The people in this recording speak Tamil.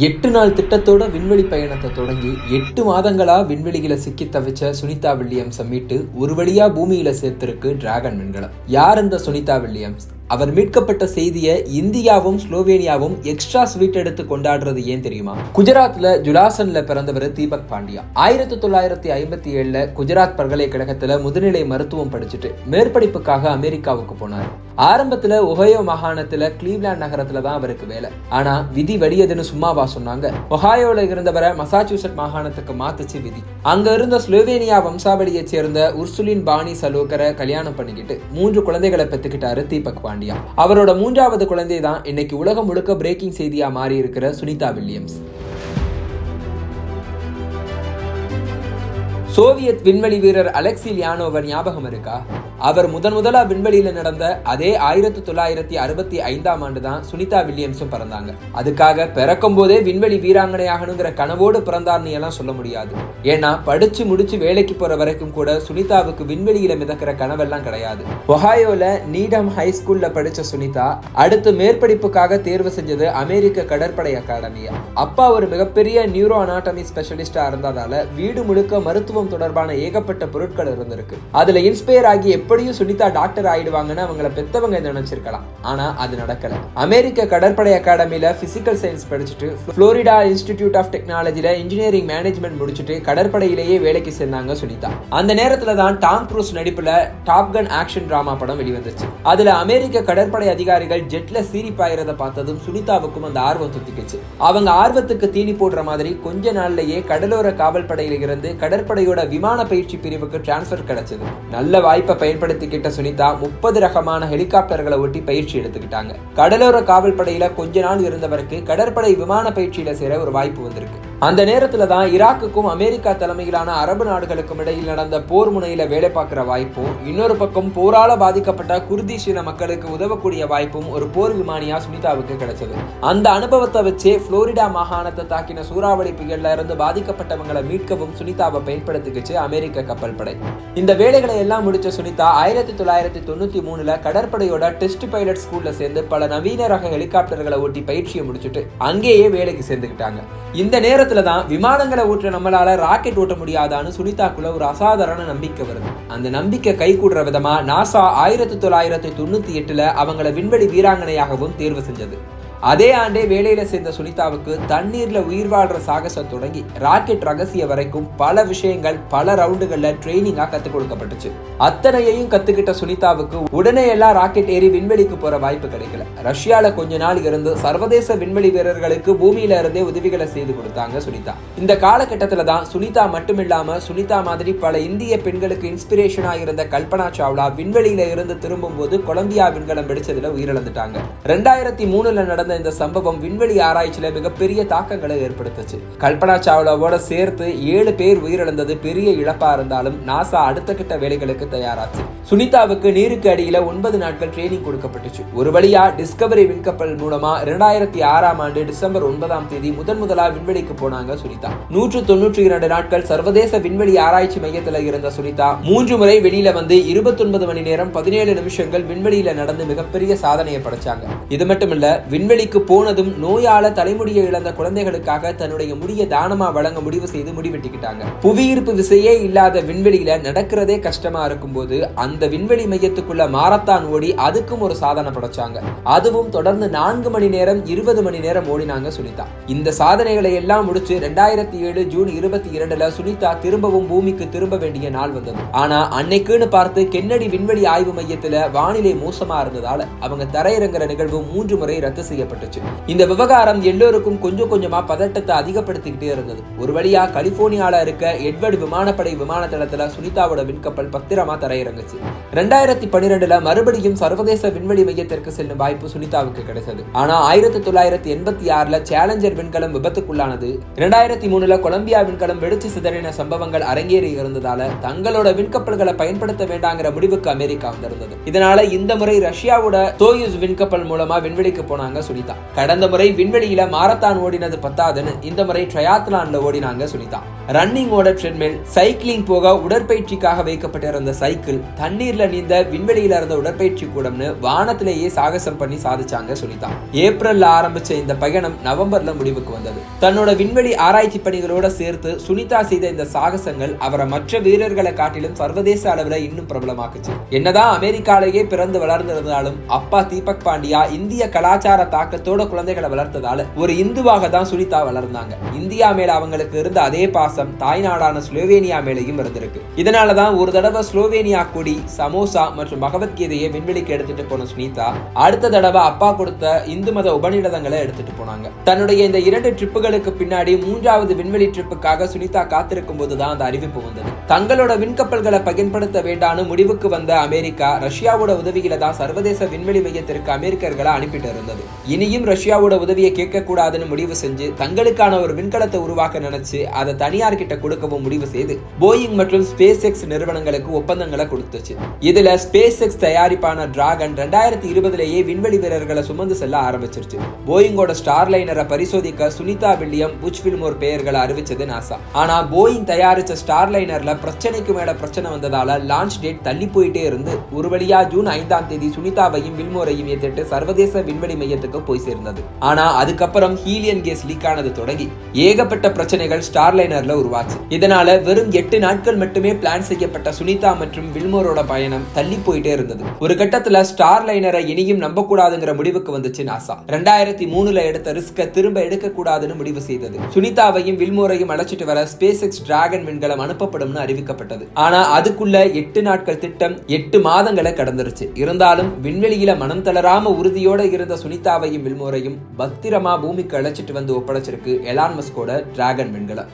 8 நாள் திட்டத்தோட விண்வெளி பயணத்தை தொடங்கி 8 மாதங்களா விண்வெளிகளை சிக்கி தவிச்ச சுனிதா வில்லியம்ஸை மீட்டு ஒரு வழியா பூமியில சேர்த்திருக்கு டிராகன் விண்கலம். யார் இந்த சுனிதா வில்லியம்ஸ்? அவர் மீட்கப்பட்ட செய்தியை இந்தியாவும் ஸ்லோவேனியாவும் எக்ஸ்ட்ரா ஸ்வீட் எடுத்து கொண்டாடுறது ஏன் தெரியுமா? குஜராத்ல ஜுலாசன்ல பிறந்தவர் தீபக் பாண்டியா. 1957 குஜராத் பல்கலைக்கழகத்துல முதுநிலை மருத்துவம் படிச்சுட்டு மேற்படிப்புக்காக அமெரிக்காவுக்கு போனார். ஆரம்பத்துல ஒஹாயோ மாகாணத்துல கிளீவ்லாண்ட் நகரத்துல தான் அவருக்கு வேலை. ஆனா விதி வலியதுன்னு சும்மாவா சொன்னாங்க? ஒஹாயோல இருந்தவரை மசாச்சூசெட் மாகாணத்துக்கு மாத்துச்சு விதி. அங்க இருந்த ஸ்லோவேனியா வம்சாவளியை சேர்ந்த உர்சுலின் பானி சலோக்கரை கல்யாணம் பண்ணிக்கிட்டு 3 குழந்தைகளை பெற்றுக்கிட்டாரு தீபக் பாண்டியா. அவரோட 3வது குழந்தை தான் இன்னைக்கு உலகம் முழுக்க பிரேக்கிங் செய்தியா மாறி இருக்கிற சுனிதா வில்லியம்ஸ். சோவியத் விண்வெளி வீரர் அலெக்சி லியானோவர் ஞாபகம் இருக்கா? அவர் முதலா விண்வெளியில நடந்த அதே 1965 ஆண்டு தான் சுனிதா வில்லியம்ஸும் பிறந்தாங்க. அதுக்காக பிறக்கும் போதே விண்வெளி வீராங்கனையாகணுங்கிற கனவோடு பிறந்தார்னு எல்லாம் சொல்ல முடியாது. ஏன்னா படிச்சு முடிச்சு வேலைக்கு போற வரைக்கும் கூட சுனிதாவுக்கு விண்வெளியில மிதக்கிற கனவெல்லாம் கிடையாது. ஒஹாயோல நீடம் ஹை ஸ்கூல்ல படிச்ச சுனிதா அடுத்து மேற்படிப்புக்காக தேர்வு செஞ்சது அமெரிக்க கடற்படை அகாடமியா. அப்பா ஒரு மிகப்பெரிய நியூரோ அனாட்டமி ஸ்பெஷலிஸ்டா இருந்ததால வீடு முழுக்க மருத்துவம் தொடர்பான ஏகப்பட்ட பொருட்கள் இருந்திருக்கு. அதுல இன்ஸ்பயர் ஆகி எப்படியும் சுனிதா டாக்டர் ஆயிடுவாங்கன்னு அவங்கள பெத்தவங்க நினைச்சிருக்கலாம். ஆனா அது நடக்கல. அமெரிக்க கடற்படை அகாடமியில பிசிக்கல் சயின்ஸ் படிச்சுட்டு புளோரிடா இன்ஸ்டிடியூட் ஆஃப் டெக்னாலஜில இன்ஜினியரிங் மேனேஜ்மெண்ட் முடிச்சுட்டு கடற்படையிலேயே வேலைக்கு சேர்ந்தாங்க சுனிதா. அந்த நேரத்துல தான் டாம் க்ரூஸ் நடிப்புல டாப் கன் ஆக்ஷன் டிராமா படம் வெளிவந்துச்சு. அதுல அமெரிக்க கடற்படை அதிகாரிகள் ஜெட்ல சீறி பாயறத பார்த்ததும் சுனிதாவுக்கும் அந்த ஆர்வம் துத்திக்கிச்சு. அவங்க ஆர்வத்துக்கு தீனி போடுற மாதிரி கொஞ்ச நாள்லயே கடலோர காவல் படையில இருந்து கடற்படையோட விமான பயிற்சி பிரிவுக்கு டிரான்ஸ்பர் கிடைச்சது. நல்ல வாய்ப்பை பயன்படுத்திக்கிட்ட சுனிதா 30 ரகமான ஹெலிகாப்டர்களை ஒட்டி பயிற்சி எடுத்துக்கிட்டாங்க. கடலோர காவல் படையில கொஞ்ச நாள் இருந்தவருக்கு கடற்படை விமான பயிற்சியில சேர ஒரு வாய்ப்பு வந்திருக்கு. அந்த நேரத்துல தான் ஈராக்குக்கும் அமெரிக்கா தலைமையிலான அரபு நாடுகளுக்கும் இடையில் நடந்த போர் முனையில வேலை பார்க்கிற வாய்ப்பும், இன்னொரு பக்கம் போரால பாதிக்கப்பட்ட குர்திஷ் இன மக்களுக்கு உதவக்கூடிய வாய்ப்பும் ஒரு போர் விமானியா சுனிதாவுக்கு கிடைச்சது. அந்த அனுபவத்தை வச்சே புளோரிடா மாகாணத்தை தாக்கின சூறாவளி புயல்ல இருந்து பாதிக்கப்பட்டவங்களை மீட்கவும் சுனிதாவை பயன்படுத்திக்கிச்சு அமெரிக்க கப்பல் படை. இந்த வேலைகளை எல்லாம் முடிச்ச சுனிதா 1993 கடற்படையோட டெஸ்ட் பைலட் ஸ்கூல்ல சேர்ந்து பல நவீன ரக ஹெலிகாப்டர்களை ஓட்டி பயிற்சியை முடிச்சுட்டு அங்கேயே வேலைக்கு சேர்ந்துக்கிட்டாங்க. இந்த நேரத்துல தான் விமானங்களை ஓட்ட நம்மளால ராக்கெட் ஓட்ட முடியாதான்னு சுனிதாக்குள்ள ஒரு அசாதாரண நம்பிக்கை வருது. அந்த நம்பிக்கை கை கூடுற விதமா நாசா 1998 அவங்கள விண்வெளி வீராங்கனையாகவும் தேர்வு செஞ்சது. அதே ஆண்டே வேலையில சேர்ந்த சுனிதாவுக்கு தண்ணீர்ல உயிர் வாழ்ற சாகசம் தொடங்கி ராக்கெட் ரகசிய வரைக்கும் பல விஷயங்கள் பல ரவுண்டுகள்ல ட்ரைனிங்கா கத்துக் கொடுக்கப்பட்டுச்சு. அத்தனையையும் கத்துக்கிட்ட சுனிதாவுக்கு உடனே எல்லாம் ராக்கெட் ஏறி விண்வெளிக்கு போற வாய்ப்பு கிடைக்கல. ரஷ்யால கொஞ்ச நாள் இருந்து சர்வதேச விண்வெளி வீரர்களுக்கு பூமியில இருந்தே உதவிகளை செய்து கொடுத்தாங்க சுனிதா. இந்த காலகட்டத்துல தான் சுனிதா மட்டுமில்லாம சுனிதா மாதிரி பல இந்திய பெண்களுக்கு இன்ஸ்பிரேஷனா இருந்த கல்பனா சாவ்லா விண்வெளியில இருந்து திரும்பும் போது கொலம்பியா விண்கலம் வெடிச்சதுல உயிரிழந்துட்டாங்க. 2003 நடந்த இந்த சம்பவம் விண்வெளி ஆராய்ச்சியில மிகப்பெரிய தாக்கங்களை ஏற்படுத்துச்சு. கல்பனா சாவ்லாவோட சேர்த்து 7 பேர் உயிரிழந்தது பெரிய இழப்பா இருந்தாலும் நாசா அடுத்த கட்ட வேலைகளுக்கு தயாராச்சு. சுனிதாவுக்கு நீருக்கு அடியில 9 நாட்கள் ட்ரைனிங் கொடுக்கப்பட்டுச்சு. ஒரு வழியா டிஸ்கவரி விண்கப்பல் மூலமா 2006 ஆண்டு டிசம்பர் 9 முதலா விண்வெளிக்கு போனாங்க சுனிதா. 192 நாட்கள் சர்வதேச விண்வெளி ஆராய்ச்சி மையத்துல இருந்த சுனிதா 3 முறை வெளியில வந்து 29 மணி நேரம் 17 நிமிஷங்கள் விண்வெளியில நடந்து மிகப்பெரிய சாதனையை படைச்சாங்க. இது மட்டும் இல்ல, விண்வெளிக்கு போனதும் நோயால தலைமுடியை இழந்த குழந்தைகளுக்காக தன்னுடைய முடிய தானமா வழங்க முடிவு செய்து முடிவெட்டிக்கிட்டாங்க. புவியீர்ப்பு விசையே இல்லாத விண்வெளியில நடக்கிறதே கஷ்டமா இருக்கும் போது அந்த விண்வெளி மையத்துக்குள்ள மாரத்தான் ஓடி அதுக்கும் ஒரு சாதனை படைச்சாங்க. அதுவும் தொடர்ந்து 4 மணி நேரம் 20 மணி நேரம் ஓடினாங்க சுனிதா. இந்த சாதனைகளை எல்லாம் முடிச்சு 2007 ஜூன் 22 சுனிதா திரும்பவும் பூமிக்கு திரும்ப வேண்டிய நாள் வந்தது. ஆனா அன்னைக்குன்னு பார்த்து கென்னடி விண்வெளி ஆய்வு மையத்துல வானிலை மோசமா இருந்ததால அவங்க தரையிறங்குற நிகழ்வு 3 முறை ரத்து செய்யப்பட்டுச்சு. இந்த விவகாரம் எல்லோருக்கும் கொஞ்சம் கொஞ்சமா பதட்டத்தை அதிகப்படுத்திக்கிட்டே இருந்தது. ஒரு வழியா கலிபோர்னியால இருக்க எட்வர்ட் விமானப்படை விமான தளத்துல சுனிதாவோட விண்கப்பல் பத்திரமா தரையிறங்குச்சு. 2012 மறுபடியும் சர்வதேச விண்வெளி மையத்திற்கு செல்லும் வாய்ப்பு சுனிதாவுக்கு கிடைச்சது. ஆனா 1986 சேலஞ்சர் விண்கலம் விபத்துக்குள்ளானது. 2003 கொலம்பியா விண்கலம் வெடிச்சு சிதறின சம்பவங்கள் அரங்கேறி இருந்ததால தங்களோட விண்கப்பல்களை பயன்படுத்த வேண்டாங்கிற முடிவுக்கு அமெரிக்கா வந்திருந்தது. இதனால இந்த முறை ரஷ்யாவோட சோயுஸ் விண்கப்பல் மூலமா விண்வெளிக்கு போனாங்க சுனிதா. சுனிதா. கடந்த முறை விண்வெளியில மாரத்தான் ஓடினது பத்தாதுன்னு இந்த முறை ட்ரையாத்லான்ல ஓடினாங்க சுனிதா. ரன்னிங் ஓட ட்ரெட்மில், சைக்கிளிங் போக உடற்பயிற்சிக்காக வைக்கப்பட்டிருந்த சைக்கிள், தண்ணீர்ல நீந்த விண்வெளியில இருந்த உடற்பயிற்சி கூடம்னு வானத்திலேயே சாகசம் பண்ணி சாதிச்சாங்க சுனிதா. ஏப்ரல்ல ஆரம்பிச்ச இந்த பயணம் நவம்பர்ல முடிவுக்கு வந்தது. தன்னோட விண்வெளி ஆராய்ச்சி பணிகளோட சேர்த்து சுனிதா செய்த இந்த சாகசங்கள் அவரை மற்ற வீரர்களை காட்டிலும் சர்வதேச அளவில் இன்னும் பிரபலமாக்குச்சு. என்னதான் அமெரிக்காலேயே பிறந்து வளர்ந்திருந்தாலும் அப்பா தீபக் பாண்டியா இந்திய கலாச்சார தாக்கத்தோட குழந்தைகளை வளர்த்ததால ஒரு இந்துவாக தான் சுனிதா வளர்ந்தாங்க. இந்தியா மேல அவங்களுக்கு இருந்த அதே பாசம் தாய்நாடான ஸ்லோவேனியா மேலையும் இருந்திருக்கு. இதனாலதான் ஒரு தடவை ஸ்லோவேனியா கொடி, சமோசா மற்றும் பகவத்கீதையை விண்வெளிக்கு எடுத்துட்டு போன சுனிதா அடுத்த தடவை அப்பா கொடுத்த இந்து மத உபநிடதங்களை எடுத்துட்டு போனாங்க. தன்னுடைய இந்த 2 ட்ரிப்புகளுக்கு பின்னாடி 3வது விண்வெளி ட்ரிப்புக்காக சுனிதா காத்திருக்கும் போதுதான் அந்த அறிவிப்பு வந்தது. தங்களோட விண்கப்பல்களை பயன்படுத்த வேண்டான்னு முடிவுக்கு வந்த அமெரிக்கா ரஷ்யாவோட உதவியில தான் சர்வதேச விண்வெளி மையத்திற்கு அமெரிக்கர்களை அனுப்பிட்டு இருந்தது. இனியும் ரஷ்யாவோட உதவியை கேட்க கூடாதுன்னு முடிவு செஞ்சு தங்களுக்கான ஒரு விண்கலத்தை உருவாக்க நினைச்சு அதை தனியார் கிட்ட கொடுக்கவும் முடிவு செய்து போயிங் மற்றும் ஸ்பேஸ் எக்ஸ் நிறுவனங்களுக்கு ஒப்பந்தங்களை கொடுத்துச்சு. இதுல ஸ்பேஸ் எக்ஸ் தயாரிப்பான டிராகன் 2020லேயே விண்வெளி வீரர்களை சுமந்து செல்ல ஆரம்பிச்சிருச்சு. போயிங்கோட ஸ்டார்லைனரை பரிசோதிக்க சுனிதா வில்லியம், புச் வில்மோர் பெயர்களை அறிவிச்சது நாசா. ஆனா போயிங் தயாரிச்ச ஸ்டார்லைனர்ல பிரச்சனைக்கு மேல பிரச்சனை வந்ததால லான்ச் டேட் தள்ளி போயிட்டே இருந்து ஒரு வழியா ஜூன் 5ஆம் தேதி சுனிதாவையும் வில்மோரையும் ஏற்றிட்டு சர்வதேச விண்வெளி மையத்துக்கு போய் சேர்ந்தது. ஆனா அதுக்கப்புறம் ஹீலியன் கேஸ் லீக் ஆனது தொடங்கி ஏகப்பட்ட பிரச்சனைகள் ஸ்டார்லைனர்ல உருவாச்சு. இதனால வெறும் 8 நாட்கள் மட்டுமே பிளான் செய்யப்பட்ட சுனிதா மற்றும் வில்மோரோட பயணம் தள்ளி போயிட்டே இருந்தது. ஒரு கட்டத்துல ஸ்டார்லைனரை இனியும் நம்ப கூடாதுங்கிற முடிவுக்கு வந்துச்சு நாசா. 2003ல எடுத்த ரிஸ்க திரும்ப எடுக்க கூடாதுன்னு முடிவு செய்தது. சுனிதாவையும் வில்மோரையும் அழைச்சிட்டு வர ஸ்பேஸ் எக்ஸ் டிராகன் விண்கலம் அனுப்பப்படும்னு அறிவிக்கப்பட்டது. ஆனா அதுக்குள்ள 8 நாட்கள் திட்டம் 8 மாதங்களை கடந்துருச்சு. இருந்தாலும் விண்வெளியில மனம் தளராம உறுதியோட இருந்த சுனிதாவையும் வில்மோரையும் பத்திரமா பூமிக்கு அழைச்சிட்டு வந்து ஒப்படைச்சிருக்கு எலான் மஸ்கோட டிராகன் விண்கலம்.